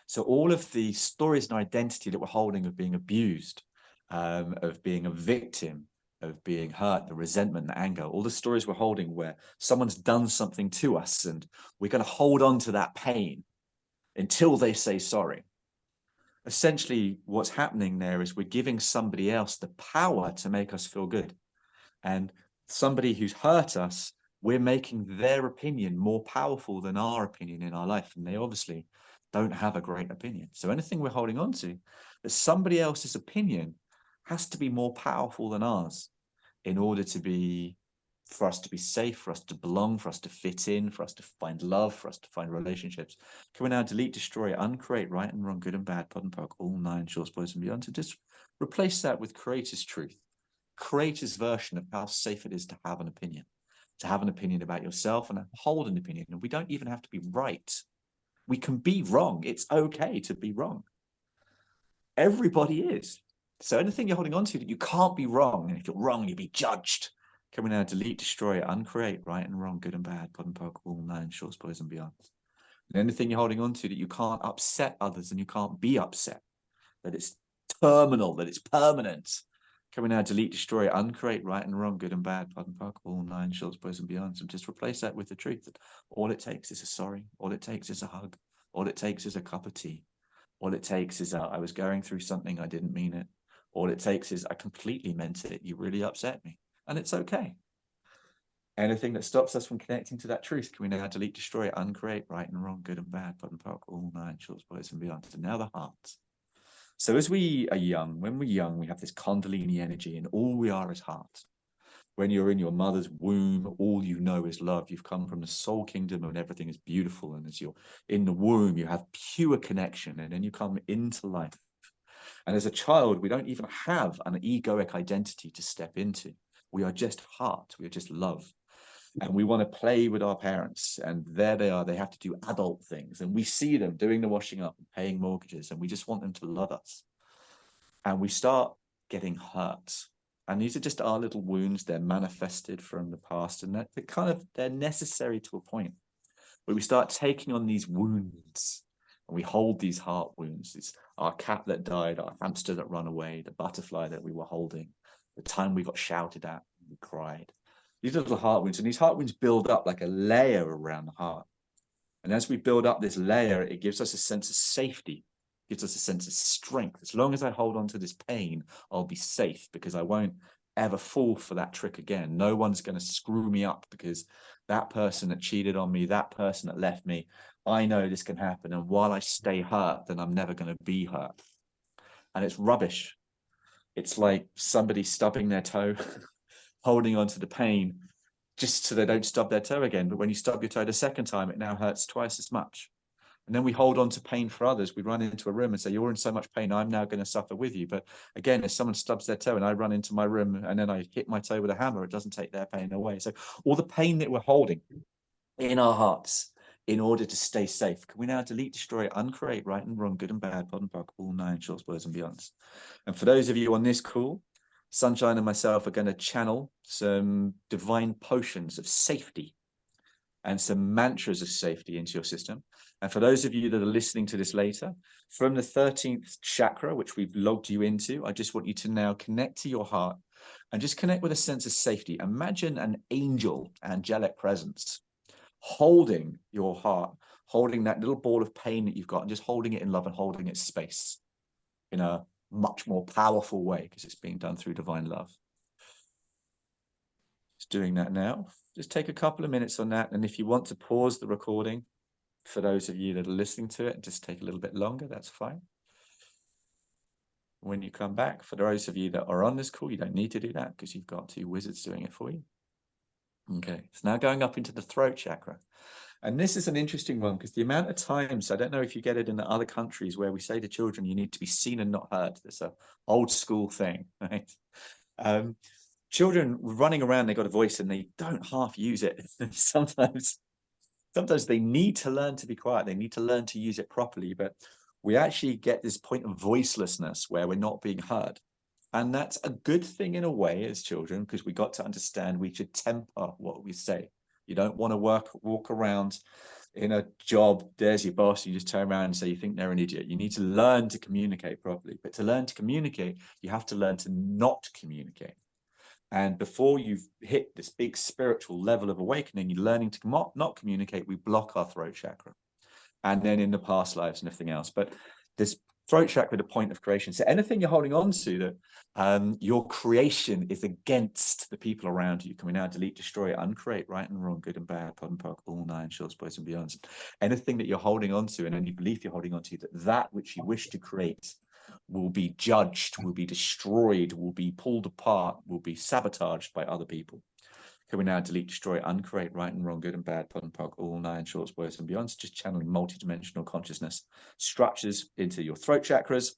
Speaker 2: So all of the stories and identity that we're holding of being abused, of being a victim, of being hurt, the resentment, the anger, all the stories we're holding where someone's done something to us and we're going to hold on to that pain until they say sorry. Essentially, what's happening there is we're giving somebody else the power to make us feel good. And somebody who's hurt us, we're making their opinion more powerful than our opinion in our life. And they obviously don't have a great opinion. So anything we're holding on to, that somebody else's opinion has to be more powerful than ours in order to be, for us to be safe, for us to belong, for us to fit in, for us to find love, for us to find relationships. Can we now delete, destroy, uncreate, right and wrong, good and bad, pod and poke, all 9 shorts, boys and beyond, to just replace that with Creator's truth, Creator's version of how safe it is to have an opinion about yourself and hold an opinion. And we don't even have to be right. We can be wrong. It's okay to be wrong. Everybody is. So anything you're holding on to that you can't be wrong, and if you're wrong, you'll be judged. Can we now delete, destroy, uncreate, right and wrong, good and bad, pod and poke, all 9 shorts, boys and beyond. And anything you're holding on to that you can't upset others and you can't be upset, that it's terminal, that it's permanent. Can we now delete, destroy, uncreate, right and wrong, good and bad, pod and poke, all 9 shorts, boys and beyond, and just replace that with the truth that all it takes is a sorry, all it takes is a hug, all it takes is a cup of tea, all it takes is I was going through something, I didn't mean it, all it takes is I completely meant it, you really upset me, and it's okay. Anything that stops us from connecting to that truth, can we now delete, destroy, uncreate, right and wrong, good and bad, pod and poke, all 9 shorts, boys and beyond. So now the heart. So as we are young, when we're young, we have this kundalini energy and all we are is heart. When you're in your mother's womb, all you know is love. You've come from the soul kingdom and everything is beautiful. And as you're in the womb, you have pure connection and then you come into life. And as a child, we don't even have an egoic identity to step into. We are just heart. We are just love. And we want to play with our parents. And there they are. They have to do adult things. And we see them doing the washing up and paying mortgages. And we just want them to love us. And we start getting hurt. And these are just our little wounds. They're manifested from the past. And they're necessary to a point where we start taking on these wounds. And we hold these heart wounds. It's our cat that died, our hamster that ran away, the butterfly that we were holding, the time we got shouted at and we cried. These little heart wounds, and these heart wounds build up like a layer around the heart. And as we build up this layer, it gives us a sense of safety, gives us a sense of strength. As long as I hold on to this pain, I'll be safe because I won't ever fall for that trick again. No one's going to screw me up because that person that cheated on me, that person that left me, I know this can happen. And while I stay hurt, then I'm never going to be hurt. And it's rubbish. It's like somebody stubbing their toe, holding on to the pain just so they don't stub their toe again. But when you stub your toe the second time, it now hurts twice as much. And then we hold on to pain for others. We run into a room and say, you're in so much pain, I'm now going to suffer with you. But again, if someone stubs their toe and I run into my room and then I hit my toe with a hammer, it doesn't take their pain away. So all the pain that we're holding in our hearts in order to stay safe, can we now delete, destroy, uncreate, right and wrong, good and bad, pod and poke, all 9 shorts, boys and beyonds. And for those of you on this call, Sunshine and myself are going to channel some divine potions of safety and some mantras of safety into your system. And for those of you that are listening to this later, from the 13th chakra, which we've logged you into, I just want you to now connect to your heart and just connect with a sense of safety. Imagine an angelic presence holding your heart, holding that little ball of pain that you've got and just holding it in love and holding its space in a much more powerful way because it's being done through divine love. Just doing that now. Just take a couple of minutes on that. And if you want to pause the recording, for those of you that are listening to it, just take a little bit longer, that's fine. When you come back, for those of you that are on this call, you don't need to do that because you've got 2 wizards doing it for you. Okay, it's now going up into the throat chakra. And this is an interesting one because the amount of times, I don't know if you get it in the other countries where we say to children, you need to be seen and not heard. It's an old school thing, right? Children running around, they got a voice and they don't half use it. Sometimes they need to learn to be quiet. They need to learn to use it properly. But we actually get this point of voicelessness where we're not being heard. And that's a good thing in a way as children, because we got to understand we should temper what we say. You don't want to walk around in a job, there's your boss, you just turn around and say you think they're an idiot. You need to learn to communicate properly. But to learn to communicate, you have to learn to not communicate. And before you've hit this big spiritual level of awakening, you're learning to not communicate, we block our throat chakra. And then in the past lives and everything else. But this throat chakra, the point of creation. So anything you're holding on to that your creation is against the people around you. Can we now delete, destroy, uncreate, right and wrong, good and bad, pod and poke, all nine shorts, boys and beyonds. Anything that you're holding on to and any belief you're holding on to, that which you wish to create will be judged, will be destroyed, will be pulled apart, will be sabotaged by other people. Can we now delete, destroy, uncreate, right and wrong, good and bad, pod and poke, all nine shorts, boys and beyonds, just channeling multidimensional consciousness structures into your throat chakras,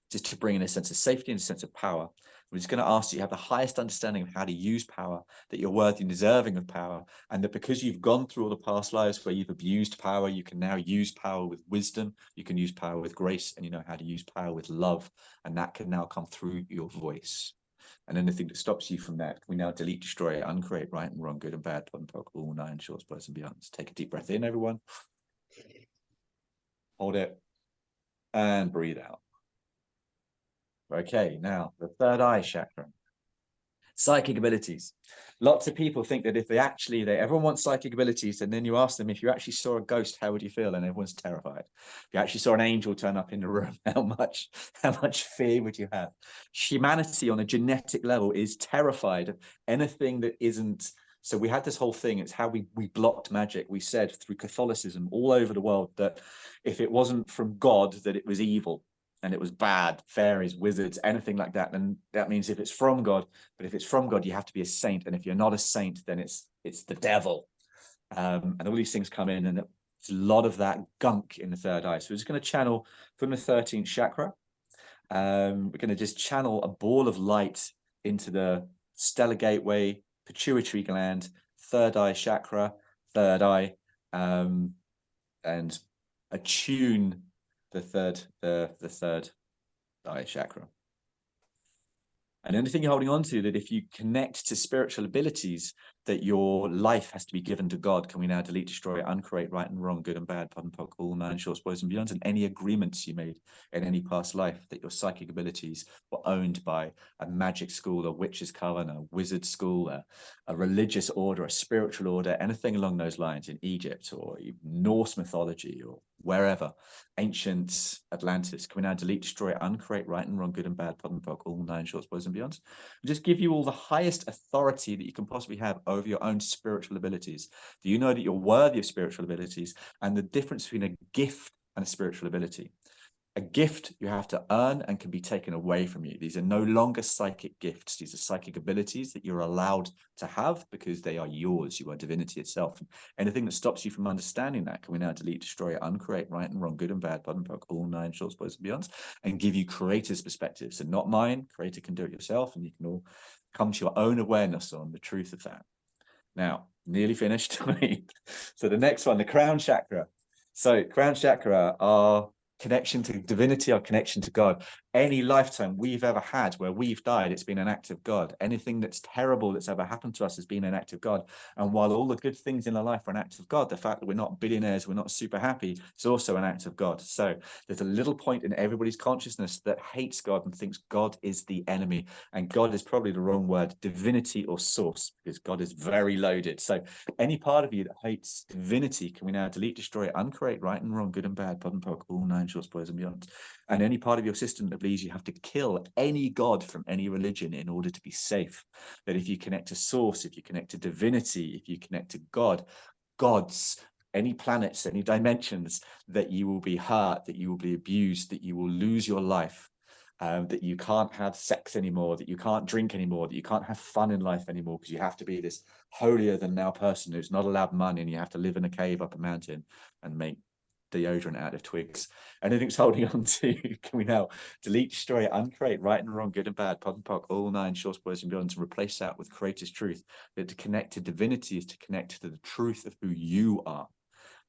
Speaker 2: just to bring in a sense of safety and a sense of power. We're just going to ask that you have the highest understanding of how to use power, that you're worthy and deserving of power, and that because you've gone through all the past lives where you've abused power, you can now use power with wisdom, you can use power with grace, and you know how to use power with love, and that can now come through your voice. And anything that stops you from that, we now delete, destroy, uncreate, right and wrong, good and bad, pod and poke, all nine shorts, boys and beyonds. Take a deep breath in, everyone. Hold it and breathe out. Okay, now the third eye chakra. Psychic abilities. Lots of people think that if everyone wants psychic abilities, and then you ask them, if you actually saw a ghost, how would you feel? And everyone's terrified. If you actually saw an angel turn up in the room, how much fear would you have? Humanity on a genetic level is terrified of anything that isn't. So we had this whole thing, it's how we blocked magic. We said through Catholicism all over the world that if it wasn't from God, that it was evil. And it was bad, fairies, wizards, anything like that. And that means if it's from God, but if it's from God, you have to be a saint. And if you're not a saint, then it's the devil. And all these things come in, and there's a lot of that gunk in the third eye. So we're just going to channel from the 13th chakra. We're going to just channel a ball of light into the stellar gateway, pituitary gland, third eye chakra, third eye, and attune the third eye chakra. And anything you're holding on to, that if you connect to spiritual abilities, that your life has to be given to God. Can we now delete, destroy, uncreate, right and wrong, good and bad, pod and poke, all nine shorts, boys and beyonds, and any agreements you made in any past life that your psychic abilities were owned by a magic school, a witch's coven, a wizard school, a religious order, a spiritual order, anything along those lines in Egypt or Norse mythology or wherever, ancient Atlantis. Can we now delete, destroy, uncreate, right and wrong, good and bad, pod and poke, all nine shorts, boys and beyonds, and just give you all the highest authority that you can possibly have over your own spiritual abilities. Do you know that you're worthy of spiritual abilities, and the difference between a gift and a spiritual ability? A gift you have to earn and can be taken away from you. These are no longer psychic gifts. These are psychic abilities that you're allowed to have because they are yours. You are divinity itself. Anything that stops you from understanding that, can we now delete, destroy, uncreate, right and wrong, good and bad, pod and poke, all nine shorts, boys and beyonds, and give you creator's perspective. So not mine. Creator can do it yourself, and you can all come to your own awareness on the truth of that. Now, nearly finished. So the next one, the crown chakra. So crown chakra are connection to divinity, our connection to God. Any lifetime we've ever had where we've died, it's been an act of God. Anything that's terrible that's ever happened to us has been an act of God. And while all the good things in our life are an act of God, the fact that we're not billionaires, we're not super happy, is also an act of God. So there's a little point in everybody's consciousness that hates God and thinks God is the enemy. And God is probably the wrong word, divinity or source, because God is very loaded. So any part of you that hates divinity, can we now delete, destroy, uncreate, right and wrong, good and bad, pod and poke, all nine shorts, boys and beyond. And any part of your system that believes you have to kill any god from any religion in order to be safe. That if you connect to source, if you connect to divinity, if you connect to God, gods, any planets, any dimensions, that you will be hurt, that you will be abused, that you will lose your life, that you can't have sex anymore, that you can't drink anymore, that you can't have fun in life anymore because you have to be this holier than thou person who's not allowed money, and you have to live in a cave up a mountain and make deodorant out of twigs. Anything's holding on to, can we now delete, destroy, uncreate, right and wrong, good and bad, pod and poke, all nine shorts, boys and beyond, to replace that with creator's truth. That to connect to divinity is to connect to the truth of who you are.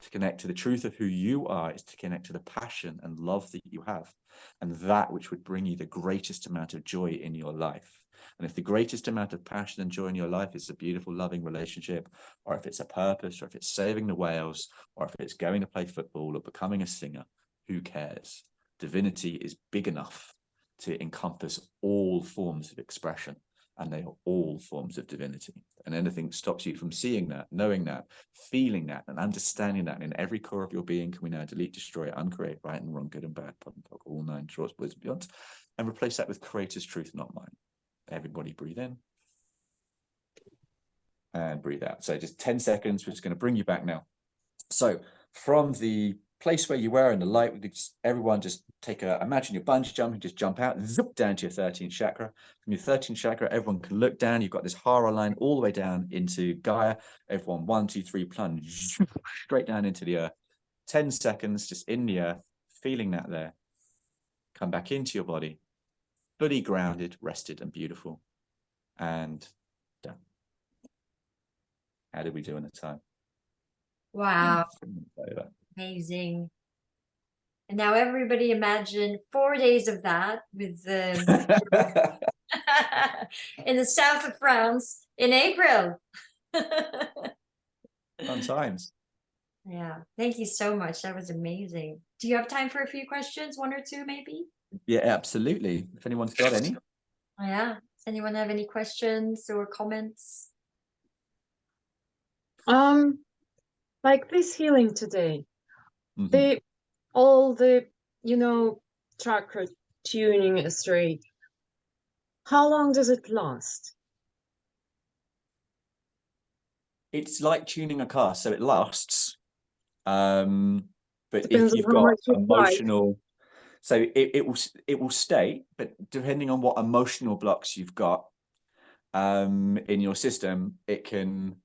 Speaker 2: To connect to the truth of who you are is to connect to the passion and love that you have, and that which would bring you the greatest amount of joy in your life. And if the greatest amount of passion and joy in your life is a beautiful, loving relationship, or if it's a purpose, or if it's saving the whales, or if it's going to play football or becoming a singer, who cares? Divinity is big enough to encompass all forms of expression, and they are all forms of divinity. And anything that stops you from seeing that, knowing that, feeling that, and understanding that in every core of your being, can we now delete, destroy, uncreate, right and wrong, good and bad, pop and pock, all nine shorts, wisdom beyond, and replace that with creator's truth, not mine. Everybody breathe in and breathe out. So just 10 seconds, we're just going to bring you back now. So from the place where you were in the light, we could just, everyone just take a, imagine you're bungee jumping, just jump out, zip down to your 13th chakra. From your 13th chakra, everyone can look down. You've got this hara line all the way down into Gaia. Everyone, 1, 2, 3, plunge straight down into the earth. 10 seconds, just in the earth, feeling that there. Come back into your body, fully grounded, rested, and beautiful. And done. How did we do in the time?
Speaker 1: Wow. Amazing. And now everybody imagine 4 days of that with in the south of France in April.
Speaker 2: Fun times.
Speaker 1: Yeah, thank you so much. That was amazing. Do you have time for a few questions? 1 or 2 maybe?
Speaker 2: Yeah, absolutely. If anyone's got any.
Speaker 1: Yeah. Does anyone have any questions or comments?
Speaker 3: Like this healing today,
Speaker 2: Mm-hmm.
Speaker 3: all the, you know, chakra tuning astray, how long does it last?
Speaker 2: It's like tuning a car, so it lasts. But
Speaker 3: Depends
Speaker 2: if
Speaker 3: on
Speaker 2: you've
Speaker 3: how
Speaker 2: got
Speaker 3: much you like.
Speaker 2: emotional, so it will stay, but depending on what emotional blocks you've got in your system, it can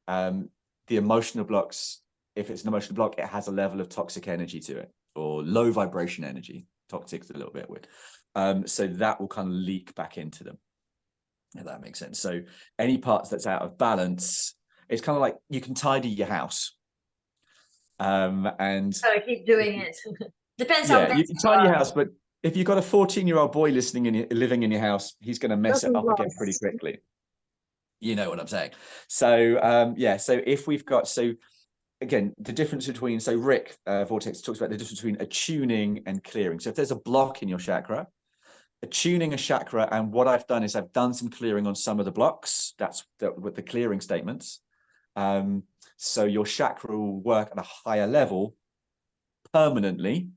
Speaker 2: the emotional blocks, if it's an emotional block, it has a level of toxic energy to it, or low vibration energy. Toxic's a little bit weird. So that will kind of leak back into them, if that makes sense. So any parts that's out of balance, it's kind of like you can tidy your house. And
Speaker 1: I keep doing it. Depends how
Speaker 2: yeah,
Speaker 1: bad
Speaker 2: you can tidy your house, but if you've got a 14-year-old boy living in your house, he's going to mess it
Speaker 3: Doesn't
Speaker 2: up again pretty
Speaker 3: last.
Speaker 2: quickly. You know what I'm saying? So yeah, so if we've got, so again, the difference between, so Rick Vortex talks about the difference between attuning and clearing. So if there's a block in your chakra, attuning a chakra, and what I've done is I've done some clearing on some of the blocks. That's with the clearing statements. So your chakra will work at a higher level permanently.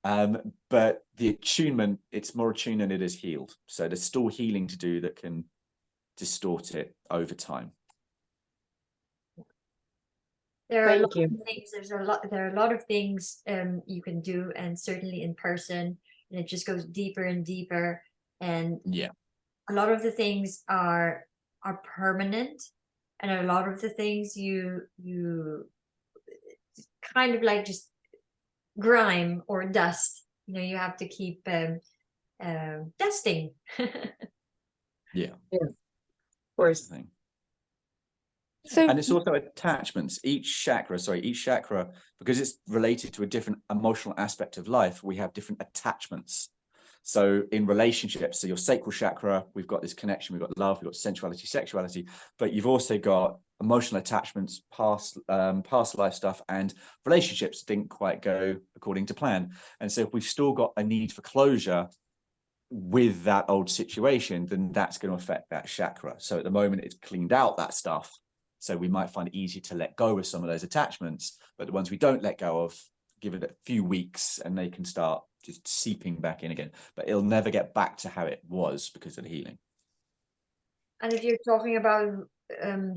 Speaker 2: But the attunement, it's more attuned than it is healed. So there's still healing to do that can distort it over time.
Speaker 1: There are a lot
Speaker 3: Thank you.
Speaker 1: of things. There are a lot of things you can do, and certainly in person, and it just goes deeper and deeper. And
Speaker 2: yeah,
Speaker 1: a lot of the things are permanent, and a lot of the things you kind of like just grime or dust. You know, you have to keep dusting.
Speaker 2: yeah,
Speaker 3: Of course.
Speaker 4: So
Speaker 2: and it's also attachments. Each chakra, because it's related to a different emotional aspect of life, we have different attachments. So in relationships, so your sacral chakra, we've got this connection, we've got love, we've got sensuality, sexuality, but you've also got emotional attachments, past life stuff, and relationships didn't quite go according to plan. And so if we've still got a need for closure with that old situation, then that's going to affect that chakra. So at the moment, it's cleaned out that stuff. So we might find it easy to let go of some of those attachments, but the ones we don't let go of, give it a few weeks and they can start just seeping back in again. But it'll never get back to how it was because of the healing. And
Speaker 1: if you're talking about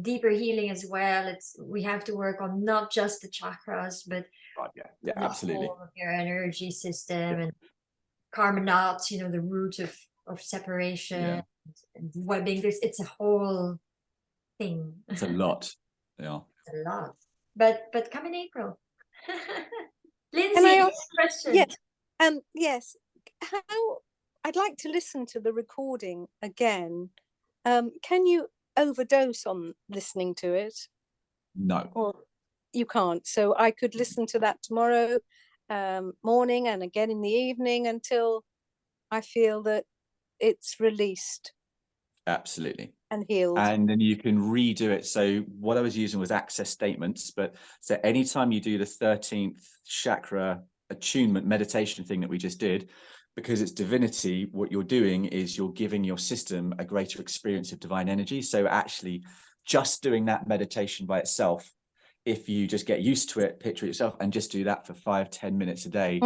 Speaker 1: deeper healing as well, we have to work on not just the chakras, but
Speaker 2: yeah, absolutely,
Speaker 1: whole of your energy system and karma knots, you know, the root of separation and webbing. It's a whole thing.
Speaker 2: It's a lot.
Speaker 1: Yeah, it's a lot. But come in April. Lindsay,
Speaker 4: can I ask,
Speaker 1: question?
Speaker 4: yes, yes. How I'd like to listen to the recording again. Can you overdose on listening to it?
Speaker 2: No.
Speaker 4: Or you can't. So I could listen to that tomorrow morning and again in the evening until I feel that it's released
Speaker 2: Absolutely.
Speaker 4: and healed.
Speaker 2: And then you can redo it. So what I was using was access statements, but so anytime you do the 13th chakra attunement meditation thing that we just did, because it's divinity, what you're doing is you're giving your system a greater experience of divine energy. So actually just doing that meditation by itself, if you just get used to it, picture it yourself and just do that for 5-10 minutes a day,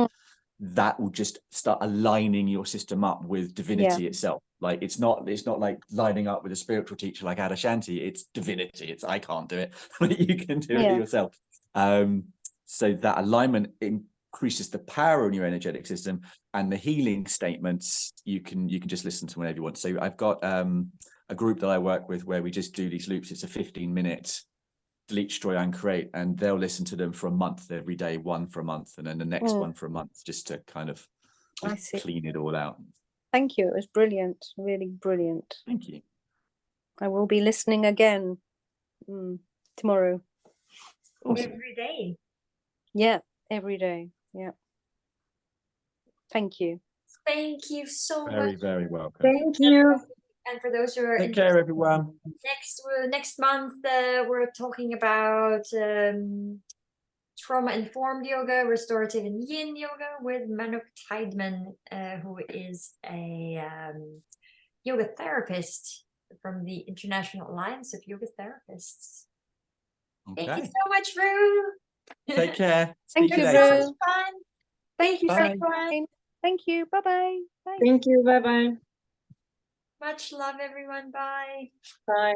Speaker 2: that will just start aligning your system up with divinity itself. Like it's not like lining up with a spiritual teacher like Adashanti, it's divinity. It's I can't do it. You can do it yourself. So that alignment increases the power in your energetic system, and the healing statements you can just listen to whenever you want. So I've got a group that I work with where we just do these loops. It's a 15-minute delete, destroy, and create, and they'll listen to them for a month every day, one for a month, and then the next one for a month, just to kind of just clean it all out.
Speaker 4: Thank you. It was brilliant, really brilliant.
Speaker 2: Thank you.
Speaker 4: I will be listening again tomorrow.
Speaker 2: Awesome.
Speaker 1: Every day.
Speaker 4: Yeah, every day. Yeah. Thank you.
Speaker 1: Thank you so
Speaker 2: Very,
Speaker 1: much.
Speaker 2: very welcome.
Speaker 3: Thank you.
Speaker 1: And for those who are
Speaker 2: Take care, everyone.
Speaker 1: next month, we're talking about trauma-informed yoga, restorative and yin yoga with Manuk Tideman, who is a yoga therapist from the International Alliance of Yoga Therapists.
Speaker 2: Okay.
Speaker 1: Thank you so much, Roo.
Speaker 2: Take care.
Speaker 4: Thank
Speaker 2: Speak
Speaker 4: you,
Speaker 2: to
Speaker 1: So
Speaker 2: later.
Speaker 1: much fun.
Speaker 4: Thank you so
Speaker 2: Bye.
Speaker 4: much. Thank you. Bye-bye. Bye.
Speaker 3: Thank you. Bye-bye.
Speaker 1: Much love, everyone. Bye.
Speaker 3: Bye.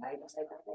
Speaker 1: Bye. Bye. Bye.